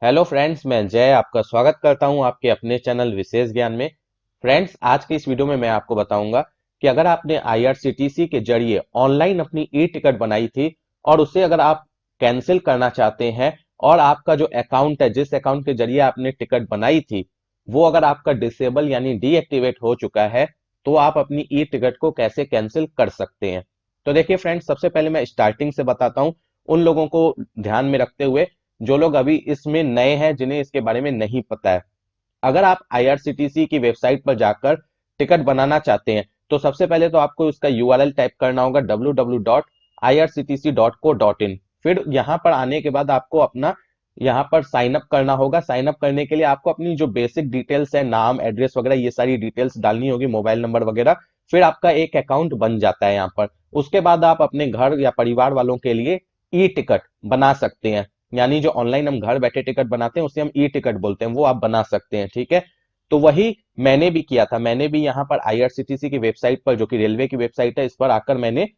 Hello friends, मैं जय आपका स्वागत करता हूं आपके अपने चैनल विशेष ज्ञान में। फ्रेंड्स, आज की इस वीडियो में मैं आपको बताऊंगा कि अगर आपने आईआरसीटीसी के जरिए ऑनलाइन अपनी ई टिकट बनाई थी और उसे अगर आप कैंसिल करना चाहते हैं और आपका जो अकाउंट है, जिस अकाउंट के जरिए आपने टिकट बनाई थी, वो अगर आपका डिसेबल यानी डीएक्टिवेट हो चुका है, तो आप अपनी ई टिकट को कैसे कैंसिल कर सकते हैं। तो देखिए फ्रेंड्स, सबसे पहले मैं स्टार्टिंग से बताता हूं उन लोगों को ध्यान में रखते हुए जो लोग अभी इसमें नए हैं, जिन्हें इसके बारे में नहीं पता है। अगर आप आईआरसीटीसी की वेबसाइट पर जाकर टिकट बनाना चाहते हैं, तो सबसे पहले तो आपको उसका यूआरएल टाइप करना होगा www.irctc.co.in। फिर यहां पर आने के बाद आपको अपना यहां पर साइन अप करना होगा। साइन अप करने के लिए आपको अपनी जो बेसिक डिटेल्स है, नाम, एड्रेस वगैरह, ये सारी डिटेल्स डालनी होगी, मोबाइल नंबर वगैरह। फिर आपका एक अकाउंट बन जाता है यहाँ पर। उसके बाद आप अपने घर या परिवार वालों के लिए ई टिकट बना सकते हैं। यानी जो ऑनलाइन हम घर बैठे टिकट बनाते हैं उसे हम ई टिकट बोलते हैं, वो आप बना सकते हैं। ठीक है, तो वही मैंने भी किया था। मैंने भी यहाँ पर आईआरसीटीसी की वेबसाइट पर, जो कि रेलवे की वेबसाइट है, इस पर आकर मैंने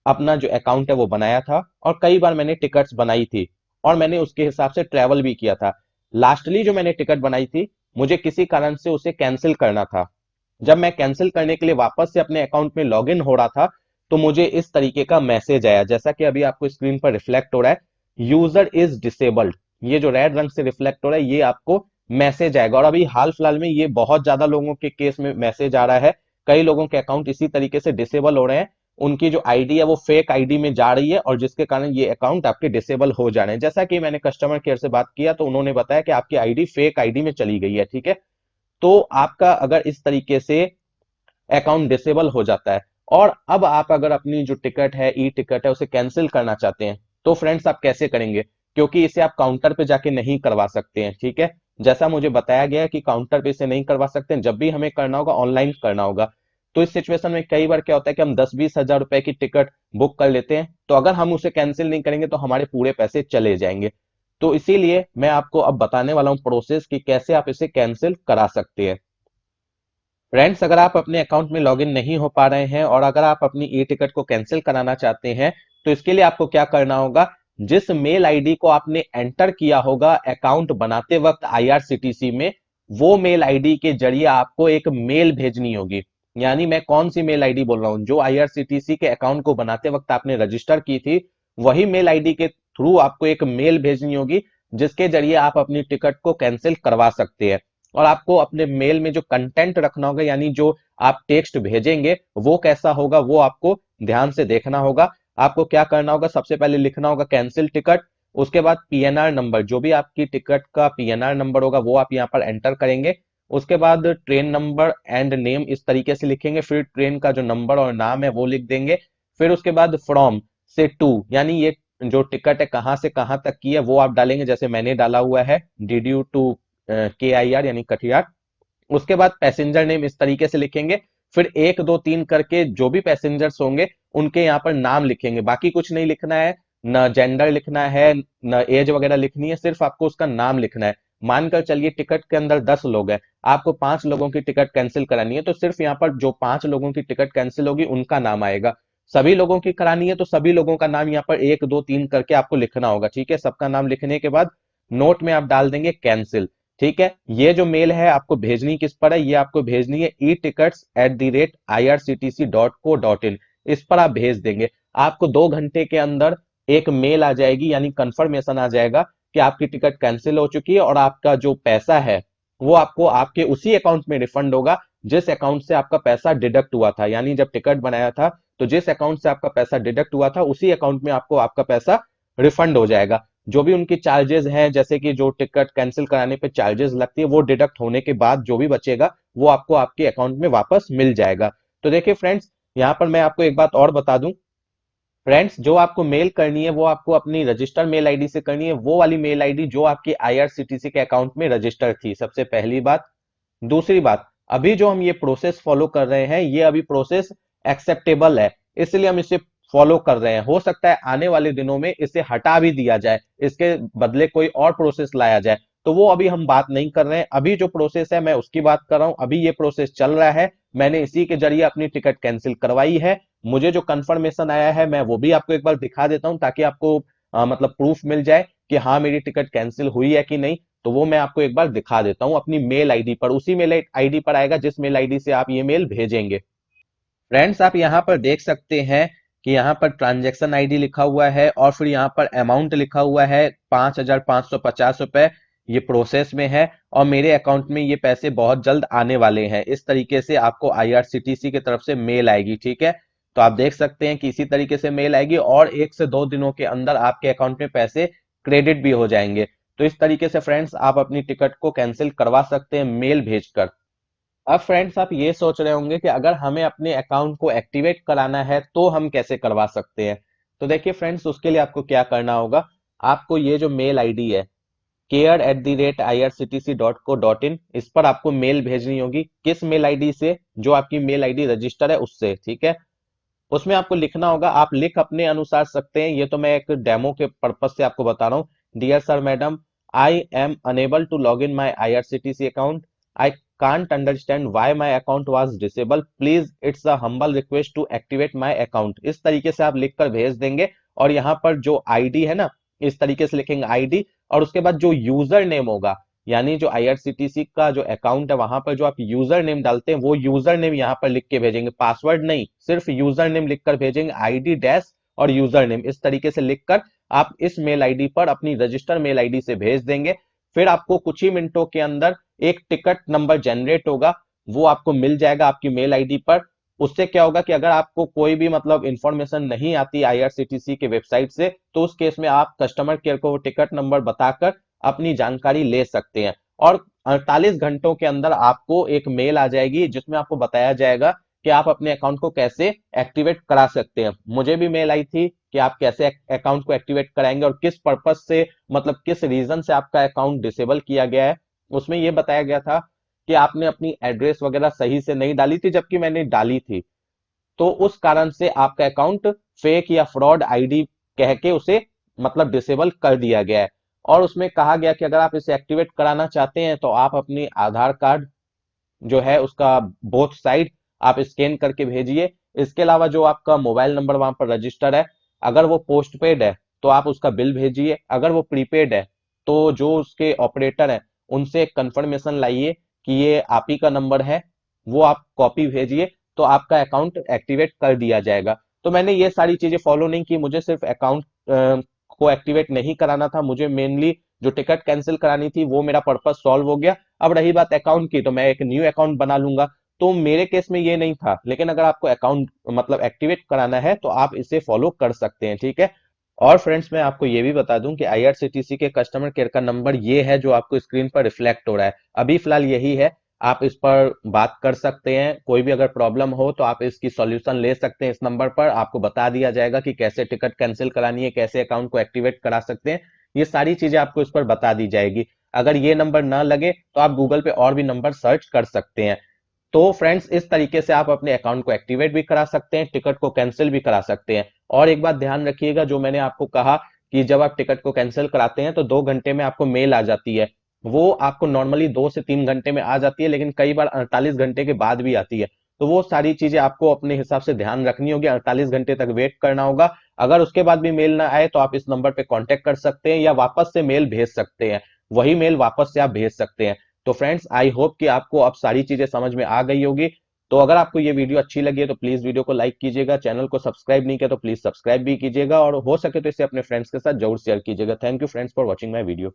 अपना जो अकाउंट है वो बनाया था और कई बार मैंने टिकट्स बनाई थी और मैंने उसके हिसाब से ट्रेवल भी किया था। लास्टली जो मैंने टिकट बनाई थी, मुझे किसी कारण से उसे कैंसिल करना था। जब मैं कैंसिल करने के लिए वापस से अपने अकाउंट में लॉगिन हो रहा था, तो मुझे इस तरीके का मैसेज आया, जैसा कि अभी आपको स्क्रीन पर रिफ्लेक्ट हो रहा है, यूजर इज डिसेबल्ड। ये जो रेड रंग से रिफ्लेक्ट हो रहा है, ये आपको मैसेज आएगा। और अभी हाल फिलहाल में ये बहुत ज्यादा लोगों के केस में मैसेज आ रहा है। कई लोगों के अकाउंट इसी तरीके से डिसेबल हो रहे हैं। उनकी जो आईडी है वो फेक आईडी में जा रही है और जिसके कारण ये अकाउंट आपके डिसेबल हो जा रहे हैं। जैसा कि मैंने कस्टमर केयर से बात किया तो उन्होंने बताया कि आपकी आईडी फेक आईडी में चली गई है। ठीक है, तो आपका अगर इस तरीके से अकाउंट डिसेबल हो जाता है और अब आप अगर अपनी जो टिकट है, ई टिकट है, उसे कैंसिल करना चाहते हैं, तो फ्रेंड्स आप कैसे करेंगे? क्योंकि इसे आप काउंटर पे जाके नहीं करवा सकते हैं। ठीक है, जैसा मुझे बताया गया है कि काउंटर पे इसे नहीं करवा सकते हैं, जब भी हमें करना होगा ऑनलाइन करना होगा। तो इस सिचुएशन में कई बार क्या होता है कि हम 10-20 हजार रुपए की टिकट बुक कर लेते हैं, तो अगर हम उसे कैंसिल नहीं करेंगे तो हमारे पूरे पैसे चले जाएंगे। तो इसीलिए मैं आपको अब बताने वाला हूं प्रोसेस कि कैसे आप इसे कैंसिल करा सकते हैं। फ्रेंड्स, अगर आप अपने अकाउंट में लॉगिन नहीं हो पा रहे हैं और अगर आप अपनी ई टिकट को कैंसिल कराना चाहते हैं, तो इसके लिए आपको क्या करना होगा? जिस मेल आईडी को आपने एंटर किया होगा अकाउंट बनाते वक्त आईआरसीटीसी में, वो मेल आईडी के जरिए आपको एक मेल भेजनी होगी। यानी मैं कौन सी मेल आईडी बोल रहा हूं? जो आईआरसीटीसी के अकाउंट को बनाते वक्त आपने रजिस्टर की थी, वही मेल आईडी के थ्रू आपको एक मेल भेजनी होगी, जिसके जरिए आप अपनी टिकट को कैंसिल करवा सकते हैं। और आपको अपने मेल में जो कंटेंट रखना होगा, यानी जो आप टेक्स्ट भेजेंगे वो कैसा होगा, वो आपको ध्यान से देखना होगा। आपको क्या करना होगा? सबसे पहले लिखना होगा कैंसिल टिकट। उसके बाद पीएनआर नंबर, जो भी आपकी टिकट का पीएनआर नंबर होगा वो आप यहाँ पर एंटर करेंगे। उसके बाद ट्रेन नंबर एंड नेम इस तरीके से लिखेंगे। फिर ट्रेन का जो नंबर और नाम है वो लिख देंगे। फिर उसके बाद फ्रॉम से टू, यानी ये जो टिकट है कहाँ से कहाँ तक की है वो आप डालेंगे, जैसे मैंने डाला हुआ है डीड यू टू KIR यानी कटिहार। उसके बाद पैसेंजर नेम इस तरीके से लिखेंगे। फिर 1 2 3 करके जो भी पैसेंजर्स होंगे उनके यहाँ पर नाम लिखेंगे। बाकी कुछ नहीं लिखना है, न जेंडर लिखना है, न एज वगैरह लिखनी है, सिर्फ आपको उसका नाम लिखना है। मानकर चलिए टिकट के अंदर 10 लोग हैं, आपको 5 लोगों की टिकट कैंसिल करानी है, तो सिर्फ यहाँ पर जो 5 लोगों की टिकट कैंसिल होगी उनका नाम आएगा। सभी लोगों की करानी है तो सभी लोगों का नाम यहाँ पर 1 2 3 करके आपको लिखना होगा। ठीक है, सबका नाम लिखने के बाद नोट में आप डाल देंगे कैंसिल। ठीक है, ये जो मेल है आपको भेजनी किस पर है? ये आपको भेजनी है etickets@irctc.co.in। इस पर आप भेज देंगे। आपको 2 घंटे के अंदर एक मेल आ जाएगी, यानी कंफर्मेशन आ जाएगा कि आपकी टिकट कैंसिल हो चुकी है और आपका जो पैसा है वो आपको आपके उसी अकाउंट में रिफंड होगा जिस अकाउंट से आपका पैसा डिडक्ट हुआ था। यानी जब टिकट बनाया था तो जिस अकाउंट से आपका पैसा डिडक्ट हुआ था उसी अकाउंट में आपको आपका पैसा रिफंड हो जाएगा। जो भी उनकी चार्जेस हैं, जैसे कि जो टिकट कैंसिल कराने पे चार्जेस लगती है, वो डिडक्ट होने के बाद जो भी बचेगा वो आपको आपके अकाउंट में वापस मिल जाएगा। तो देखिए फ्रेंड्स, यहाँ पर मैं आपको एक बात और बता दूं। फ्रेंड्स, जो आपको मेल करनी है वो आपको अपनी रजिस्टर मेल आईडी से करनी है, वो वाली मेल आईडी जो आपकी आईआरसीटीसी के अकाउंट में रजिस्टर थी। सबसे पहली बात। दूसरी बात, अभी जो हम ये प्रोसेस फॉलो कर रहे हैं, ये अभी प्रोसेस एक्सेप्टेबल है, इसलिए हम इसे फॉलो कर रहे हैं। हो सकता है आने वाले दिनों में इसे हटा भी दिया जाए, इसके बदले कोई और प्रोसेस लाया जाए, तो वो अभी हम बात नहीं कर रहे हैं। अभी जो प्रोसेस है मैं उसकी बात कर रहा हूं। अभी ये प्रोसेस चल रहा है, मैंने इसी के जरिए अपनी टिकट कैंसिल करवाई है। मुझे जो कंफर्मेशन आया है मैं वो भी आपको एक बार दिखा देता हूं, ताकि आपको मतलब प्रूफ मिल जाए कि हाँ मेरी टिकट कैंसिल हुई है कि नहीं। तो वो मैं आपको एक बार दिखा देता हूं अपनी मेल आईडी पर, उसी मेल आईडी पर आएगा जिस मेल आईडी से आप ये मेल भेजेंगे। फ्रेंड्स आप यहाँ पर देख सकते हैं कि यहाँ पर ट्रांजैक्शन आईडी लिखा हुआ है और फिर यहाँ पर अमाउंट लिखा हुआ है 5,550 रुपए, ये प्रोसेस में है और मेरे अकाउंट में ये पैसे बहुत जल्द आने वाले हैं। इस तरीके से आपको आईआरसीटीसी की तरफ से मेल आएगी, ठीक है। तो आप देख सकते हैं कि इसी तरीके से मेल आएगी और 1 से 2 दिनों के अंदर आपके अकाउंट में पैसे क्रेडिट भी हो जाएंगे। तो इस तरीके से फ्रेंड्स आप अपनी टिकट को कैंसिल करवा सकते हैं मेल भेजकर। अब फ्रेंड्स आप ये सोच रहे होंगे कि अगर हमें अपने अकाउंट को एक्टिवेट कराना है तो हम कैसे करवा सकते हैं। तो देखिए फ्रेंड्स, उसके लिए आपको क्या करना होगा, आपको ये जो मेल आईडी है care@irctc.co.in, इस पर आपको मेल भेजनी होगी। किस मेल आईडी से? जो आपकी मेल आईडी रजिस्टर है उससे, ठीक है। उसमें आपको लिखना होगा, आप लिख अपने अनुसार सकते हैं, ये तो मैं एक डेमो के पर्पज से आपको बता रहा हूँ। Dear sir madam, I am unable to log in my IRCTC account, I can't understand why my account was disabled, please it's a humble request to activate my account। इस तरीके से आप लिखकर भेज देंगे और यहाँ पर जो आईडी है ना, इस तरीके से लिखेंगे आईडी और उसके बाद जो यूजर नेम होगा, यानी जो आईआरसीटीसी का जो अकाउंट है वहां पर जो आप यूजर नेम डालते हैं वो यूजर नेम यहाँ पर लिख के भेजेंगे, पासवर्ड नहीं, सिर्फ यूजर नेम लिखकर भेजेंगे, आईडी डैश और यूजर नेम इस तरीके से लिखकर आप इस मेल आईडी पर अपनी रजिस्टर मेल आईडी से भेज देंगे। फिर आपको कुछ ही मिनटों के अंदर एक टिकट नंबर जनरेट होगा, वो आपको मिल जाएगा आपकी मेल आईडी पर। उससे क्या होगा कि अगर आपको कोई भी मतलब इंफॉर्मेशन नहीं आती आईआरसीटीसी के वेबसाइट से, तो उस केस में आप कस्टमर केयर को टिकट नंबर बताकर अपनी जानकारी ले सकते हैं और 48 घंटों के अंदर आपको एक मेल आ जाएगी जिसमें आपको बताया जाएगा कि आप अपने अकाउंट को कैसे एक्टिवेट करा सकते हैं। मुझे भी मेल आई थी कि आप कैसे अकाउंट को एक्टिवेट कराएंगे और किस पर्पज से, मतलब किस रीजन से आपका अकाउंट डिसेबल किया गया है। उसमें यह बताया गया था कि आपने अपनी एड्रेस वगैरह सही से नहीं डाली थी, जबकि मैंने डाली थी, तो उस कारण से आपका अकाउंट फेक या फ्रॉड आईडी कह के उसे मतलब डिसेबल कर दिया गया है। और उसमें कहा गया कि अगर आप इसे एक्टिवेट कराना चाहते हैं तो आप अपनी आधार कार्ड जो है उसका बोथ साइड आप स्कैन करके भेजिए। इसके अलावा जो आपका मोबाइल नंबर वहां पर रजिस्टर है, अगर वो पोस्ट पेड है तो आप उसका बिल भेजिए, अगर वो प्रीपेड है तो जो उसके ऑपरेटर है उनसे कंफर्मेशन लाइए कि ये आप ही का नंबर है, वो आप कॉपी भेजिए, तो आपका अकाउंट एक्टिवेट कर दिया जाएगा। तो मैंने ये सारी चीजें फॉलो नहीं की, मुझे सिर्फ अकाउंट को एक्टिवेट नहीं कराना था, मुझे मेनली जो टिकट कैंसिल करानी थी वो मेरा पर्पस सॉल्व हो गया। अब रही बात अकाउंट की, तो मैं एक न्यू अकाउंट बना लूंगा। तो मेरे केस में ये नहीं था, लेकिन अगर आपको अकाउंट मतलब एक्टिवेट कराना है तो आप इसे फॉलो कर सकते हैं, ठीक है। और फ्रेंड्स मैं आपको ये भी बता दूं कि आईआरसीटीसी के कस्टमर केयर का नंबर ये है जो आपको स्क्रीन पर रिफ्लेक्ट हो रहा है, अभी फिलहाल यही है। आप इस पर बात कर सकते हैं, कोई भी अगर प्रॉब्लम हो तो आप इसकी सॉल्यूशन ले सकते हैं। इस नंबर पर आपको बता दिया जाएगा कि कैसे टिकट कैंसिल करानी है, कैसे अकाउंट को एक्टिवेट करा सकते हैं, ये सारी चीजें आपको इस पर बता दी जाएगी। अगर ये नंबर ना लगे तो आप गूगल पे और भी नंबर सर्च कर सकते हैं। तो फ्रेंड्स इस तरीके से आप अपने अकाउंट को एक्टिवेट भी करा सकते हैं, टिकट को कैंसिल भी करा सकते हैं। और एक बात ध्यान रखिएगा, जो मैंने आपको कहा कि जब आप टिकट को कैंसिल कराते हैं तो 2 घंटे में आपको मेल आ जाती है, वो आपको नॉर्मली 2 से 3 घंटे में आ जाती है, लेकिन कई बार 48 घंटे के बाद भी आती है। तो वो सारी चीजें आपको अपने हिसाब से ध्यान रखनी होगी, 48 घंटे तक वेट करना होगा। अगर उसके बाद भी मेल ना आए तो आप इस नंबर पे कांटेक्ट कर सकते हैं या वापस से मेल भेज सकते हैं, वही मेल वापस से आप भेज सकते हैं। तो फ्रेंड्स आई होप कि आपको अब सारी चीजें समझ में आ गई होगी। तो अगर आपको ये वीडियो अच्छी लगी है तो प्लीज वीडियो को लाइक कीजिएगा, चैनल को सब्सक्राइब नहीं किया तो प्लीज सब्सक्राइब भी कीजिएगा और हो सके तो इसे अपने फ्रेंड्स के साथ जरूर शेयर कीजिएगा। Thank you friends for watching my video.